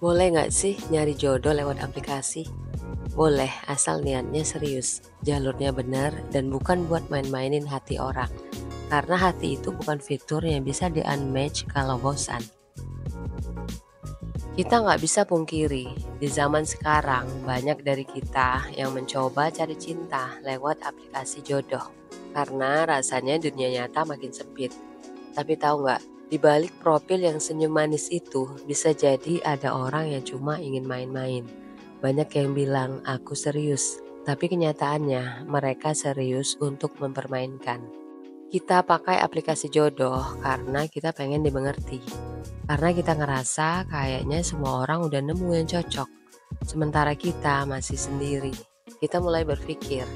Boleh nggak sih nyari jodoh lewat aplikasi? Boleh, asal niatnya serius, jalurnya benar, dan bukan buat main-mainin hati orang. Karena hati itu bukan fitur yang bisa di-unmatch kalau bosan. Kita nggak bisa pungkiri, di zaman sekarang banyak dari kita yang mencoba cari cinta lewat aplikasi jodoh. Karena rasanya dunia nyata makin sempit. Tapi tahu nggak, di balik profil yang senyum manis itu bisa jadi ada orang yang cuma ingin main-main. Banyak yang bilang aku serius, tapi kenyataannya mereka serius untuk mempermainkan. Kita pakai aplikasi jodoh karena kita pengen dimengerti. Karena kita ngerasa kayaknya semua orang udah nemu yang cocok. Sementara kita masih sendiri. Kita mulai berpikir,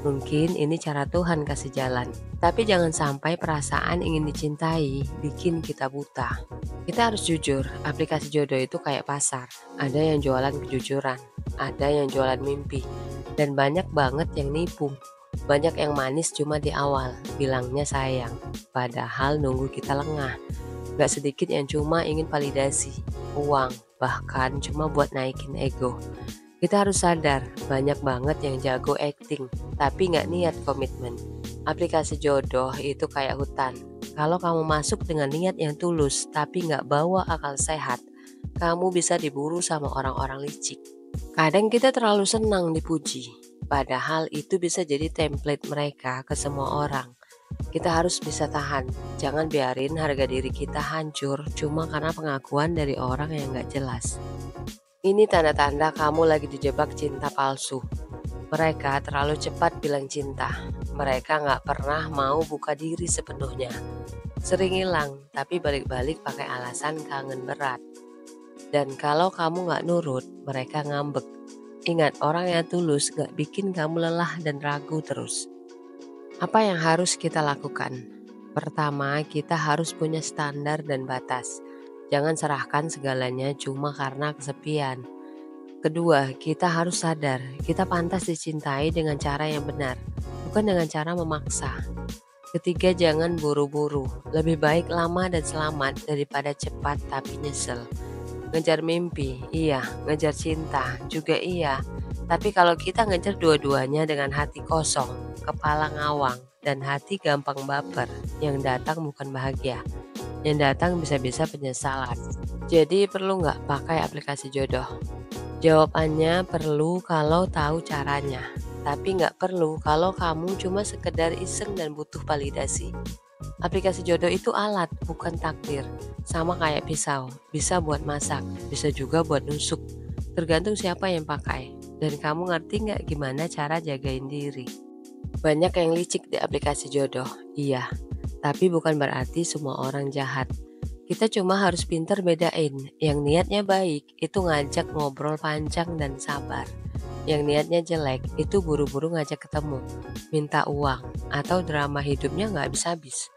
mungkin ini cara Tuhan kasih jalan. Tapi jangan sampai perasaan ingin dicintai bikin kita buta. Kita harus jujur, aplikasi jodoh itu kayak pasar. Ada yang jualan kejujuran, ada yang jualan mimpi, dan banyak banget yang nipu. Banyak yang manis cuma di awal, bilangnya sayang. Padahal nunggu kita lengah. Gak sedikit yang cuma ingin validasi, uang, bahkan cuma buat naikin ego. Kita harus sadar, banyak banget yang jago acting, tapi nggak niat komitmen. Aplikasi jodoh itu kayak hutan. Kalau kamu masuk dengan niat yang tulus, tapi nggak bawa akal sehat, kamu bisa diburu sama orang-orang licik. Kadang kita terlalu senang dipuji, padahal itu bisa jadi template mereka ke semua orang. Kita harus bisa tahan, jangan biarin harga diri kita hancur cuma karena pengakuan dari orang yang gak jelas. Ini tanda-tanda kamu lagi dijebak cinta palsu. Mereka terlalu cepat bilang cinta. Mereka gak pernah mau buka diri sepenuhnya. Sering hilang, tapi balik-balik pakai alasan kangen berat. Dan kalau kamu gak nurut, mereka ngambek. Ingat, orang yang tulus gak bikin kamu lelah dan ragu terus. Apa yang harus kita lakukan? Pertama, kita harus punya standar dan batas. Jangan serahkan segalanya cuma karena kesepian. Kedua, kita harus sadar kita pantas dicintai dengan cara yang benar, bukan dengan cara memaksa. Ketiga, jangan buru-buru. Lebih baik lama dan selamat daripada cepat tapi nyesel. Ngejar mimpi, iya. Ngejar cinta, juga iya. Tapi kalau kita ngejar dua-duanya dengan hati kosong, kepala ngawang, dan hati gampang baper, yang datang bukan bahagia. Yang datang bisa-bisa penyesalan. Jadi perlu nggak pakai aplikasi jodoh? Jawabannya perlu kalau tahu caranya. Tapi nggak perlu kalau kamu cuma sekedar iseng dan butuh validasi. Aplikasi jodoh itu alat, bukan takdir. Sama kayak pisau, bisa buat masak, bisa juga buat nusuk. Tergantung siapa yang pakai. Dan kamu ngerti nggak gimana cara jagain diri? Banyak yang licik di aplikasi jodoh, iya. Tapi bukan berarti semua orang jahat. Kita cuma harus pintar bedain. Yang niatnya baik, itu ngajak ngobrol panjang dan sabar. Yang niatnya jelek, itu buru-buru ngajak ketemu, minta uang, atau drama hidupnya nggak habis-habis.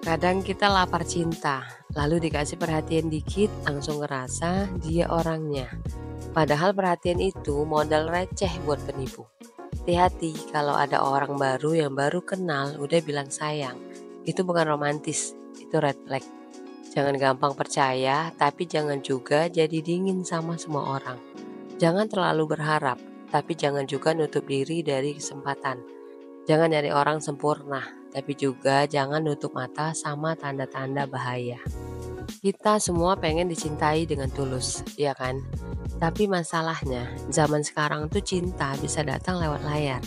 Kadang kita lapar cinta, lalu dikasih perhatian dikit, langsung ngerasa dia orangnya. Padahal perhatian itu modal receh buat penipu. Hati-hati kalau ada orang baru yang baru kenal udah bilang sayang. Itu bukan romantis, itu red flag. Jangan gampang percaya, tapi jangan juga jadi dingin sama semua orang. Jangan terlalu berharap, tapi jangan juga nutup diri dari kesempatan. Jangan nyari orang sempurna, tapi juga jangan nutup mata sama tanda-tanda bahaya. Kita semua pengen dicintai dengan tulus, ya kan? Tapi masalahnya, zaman sekarang tuh cinta bisa datang lewat layar.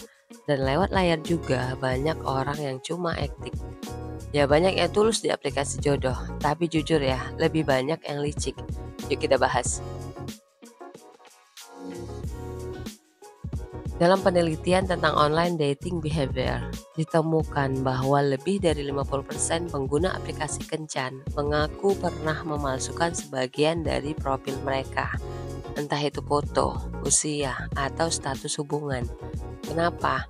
Dan lewat layar juga banyak orang yang cuma acting. Ya banyak yang tulus di aplikasi jodoh, tapi jujur ya, lebih banyak yang licik. Yuk kita bahas. Dalam penelitian tentang online dating behavior, ditemukan bahwa lebih dari 50% pengguna aplikasi kencan mengaku pernah memalsukan sebagian dari profil mereka, entah itu foto, usia, atau status hubungan. Kenapa?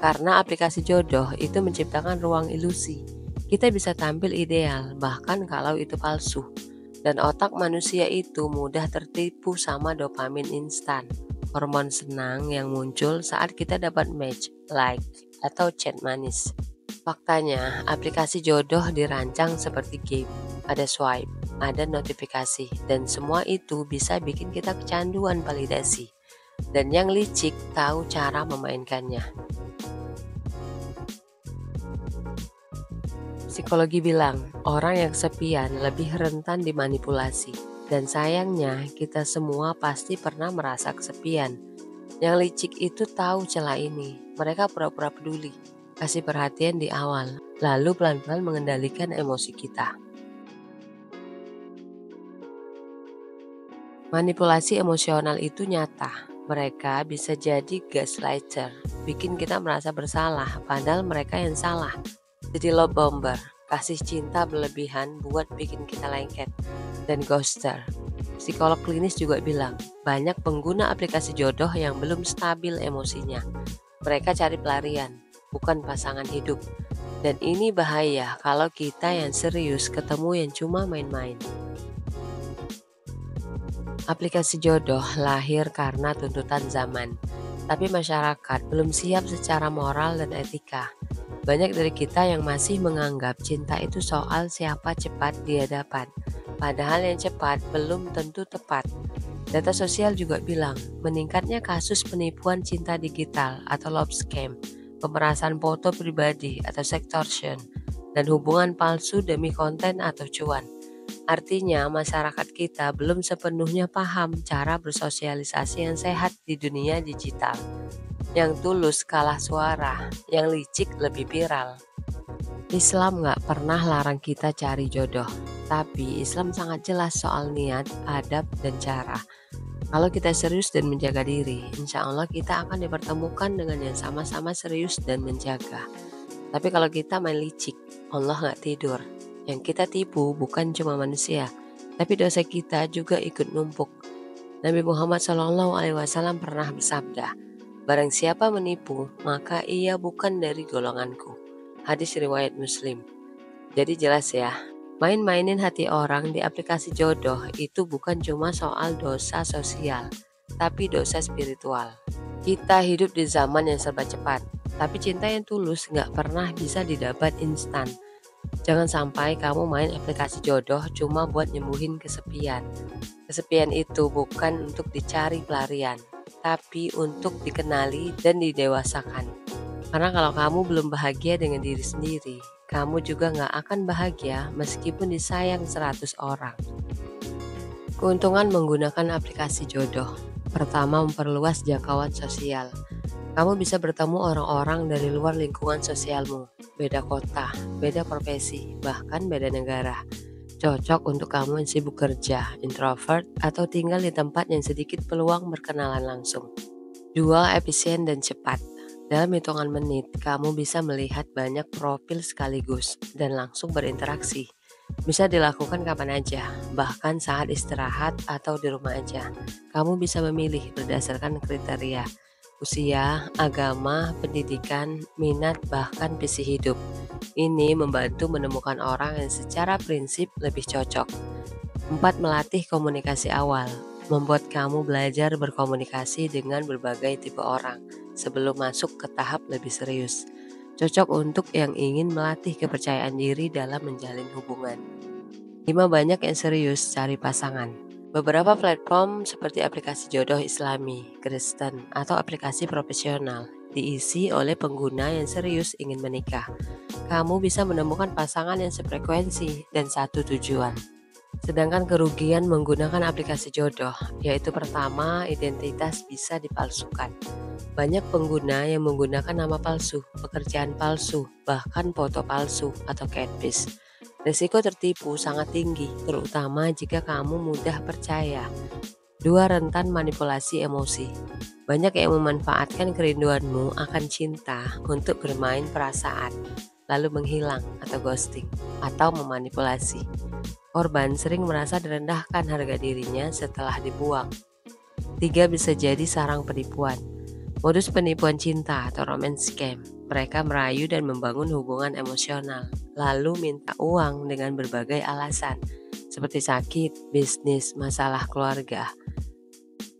Karena aplikasi jodoh itu menciptakan ruang ilusi. Kita bisa tampil ideal, bahkan kalau itu palsu. Dan otak manusia itu mudah tertipu sama dopamin instan. Hormon senang yang muncul saat kita dapat match, like, atau chat manis. Faktanya, aplikasi jodoh dirancang seperti game. ada swipe, ada notifikasi, dan semua itu bisa bikin kita kecanduan validasi. Dan yang licik tahu cara memainkannya. Psikologi bilang, orang yang kesepian lebih rentan dimanipulasi. Dan sayangnya, kita semua pasti pernah merasa kesepian. Yang licik itu tahu celah ini. Mereka pura-pura peduli, kasih perhatian di awal, lalu pelan-pelan mengendalikan emosi kita. Manipulasi emosional itu nyata. Mereka bisa jadi gaslighter, bikin kita merasa bersalah, padahal mereka yang salah. Jadi love bomber, kasih cinta berlebihan buat bikin kita lengket. Dan ghoster. Psikolog klinis juga bilang, banyak pengguna aplikasi jodoh yang belum stabil emosinya. Mereka cari pelarian, bukan pasangan hidup. Dan ini bahaya kalau kita yang serius ketemu yang cuma main-main. Aplikasi jodoh lahir karena tuntutan zaman, tapi masyarakat belum siap secara moral dan etika. Banyak dari kita yang masih menganggap cinta itu soal siapa cepat dia dapat, padahal yang cepat belum tentu tepat. Data sosial juga bilang, meningkatnya kasus penipuan cinta digital atau love scam, pemerasan foto pribadi atau sextortion, dan hubungan palsu demi konten atau cuan. Artinya masyarakat kita belum sepenuhnya paham cara bersosialisasi yang sehat di dunia digital. Yang tulus kalah suara, yang licik lebih viral. Islam gak pernah larang kita cari jodoh, tapi Islam sangat jelas soal niat, adab, dan cara. Kalau kita serius dan menjaga diri, insya Allah kita akan dipertemukan dengan yang sama-sama serius dan menjaga. Tapi kalau kita main licik, Allah gak tidur. Yang kita tipu bukan cuma manusia, tapi dosa kita juga ikut numpuk. Nabi Muhammad SAW pernah bersabda, barang siapa menipu, maka ia bukan dari golonganku. Hadis riwayat Muslim. Jadi jelas ya, main-mainin hati orang di aplikasi jodoh itu bukan cuma soal dosa sosial, tapi dosa spiritual. Kita hidup di zaman yang serba cepat, tapi cinta yang tulus gak pernah bisa didapat instan. Jangan sampai kamu main aplikasi jodoh cuma buat nyembuhin kesepian. Kesepian itu bukan untuk dicari pelarian, tapi untuk dikenali dan didewasakan. Karena kalau kamu belum bahagia dengan diri sendiri, kamu juga gak akan bahagia meskipun disayang 100 orang. Keuntungan menggunakan aplikasi jodoh. Pertama, memperluas jangkauan sosial. Kamu bisa bertemu orang-orang dari luar lingkungan sosialmu, beda kota, beda profesi, bahkan beda negara. Cocok untuk kamu yang sibuk kerja, introvert, atau tinggal di tempat yang sedikit peluang berkenalan langsung. 2. Efisien dan cepat. Dalam hitungan menit, kamu bisa melihat banyak profil sekaligus dan langsung berinteraksi. Bisa dilakukan kapan aja, bahkan saat istirahat atau di rumah aja. Kamu bisa memilih berdasarkan kriteria, usia, agama, pendidikan, minat, bahkan visi hidup. Ini membantu menemukan orang yang secara prinsip lebih cocok. 4. Melatih komunikasi awal. Membuat kamu belajar berkomunikasi dengan berbagai tipe orang sebelum masuk ke tahap lebih serius. Cocok untuk yang ingin melatih kepercayaan diri dalam menjalin hubungan. 5. Banyak yang serius cari pasangan. Beberapa platform seperti aplikasi jodoh Islami, Kristen, atau aplikasi profesional diisi oleh pengguna yang serius ingin menikah. Kamu bisa menemukan pasangan yang sefrekuensi dan satu tujuan. Sedangkan kerugian menggunakan aplikasi jodoh, yaitu pertama, identitas bisa dipalsukan. Banyak pengguna yang menggunakan nama palsu, pekerjaan palsu, bahkan foto palsu atau catfish. Risiko tertipu sangat tinggi, terutama jika kamu mudah percaya. 2. Rentan manipulasi emosi. Banyak yang memanfaatkan kerinduanmu akan cinta untuk bermain perasaan, lalu menghilang atau ghosting, atau memanipulasi. Korban sering merasa direndahkan harga dirinya setelah dibuang. 3. Bisa jadi sarang penipuan. Modus penipuan cinta atau romance scam. Mereka merayu dan membangun hubungan emosional, lalu minta uang dengan berbagai alasan, seperti sakit, bisnis, masalah keluarga.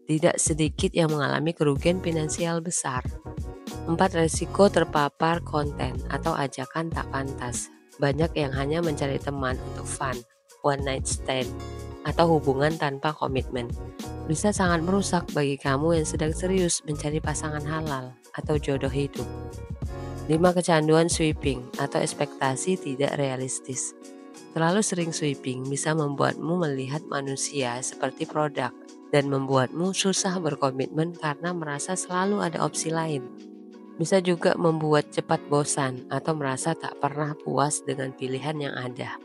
Tidak sedikit yang mengalami kerugian finansial besar. 4. Resiko terpapar konten atau ajakan tak pantas. Banyak yang hanya mencari teman untuk fun, one night stand atau hubungan tanpa komitmen. Bisa sangat merusak bagi kamu yang sedang serius mencari pasangan halal atau jodoh hidup. 5 kecanduan sweeping atau ekspektasi tidak realistis. Terlalu sering sweeping bisa membuatmu melihat manusia seperti produk dan membuatmu susah berkomitmen karena merasa selalu ada opsi lain. Bisa juga membuat cepat bosan atau merasa tak pernah puas dengan pilihan yang ada.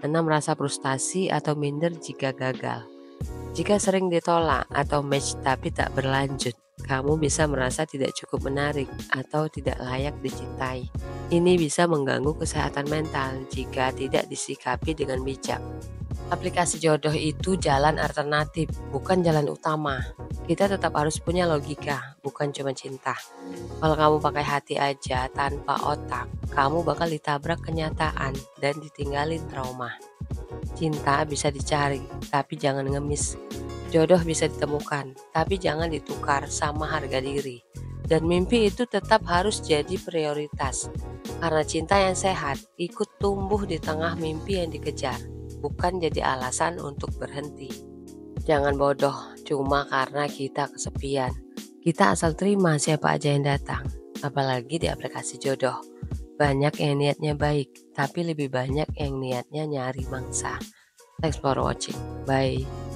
6. Merasa frustasi atau minder jika gagal. Jika sering ditolak atau match tapi tak berlanjut, kamu bisa merasa tidak cukup menarik atau tidak layak dicintai. Ini bisa mengganggu kesehatan mental jika tidak disikapi dengan bijak. Aplikasi jodoh itu jalan alternatif, bukan jalan utama. Kita tetap harus punya logika, bukan cuma cinta. Kalau kamu pakai hati aja tanpa otak, kamu bakal ditabrak kenyataan dan ditinggalin trauma. Cinta bisa dicari, tapi jangan ngemis. Jodoh bisa ditemukan, tapi jangan ditukar sama harga diri. Dan mimpi itu tetap harus jadi prioritas. Karena cinta yang sehat ikut tumbuh di tengah mimpi yang dikejar, bukan jadi alasan untuk berhenti. Jangan bodoh cuma karena kita kesepian. Kita asal terima siapa aja yang datang, apalagi di aplikasi jodoh. Banyak yang niatnya baik, tapi lebih banyak yang niatnya nyari mangsa. Thanks for watching. Bye.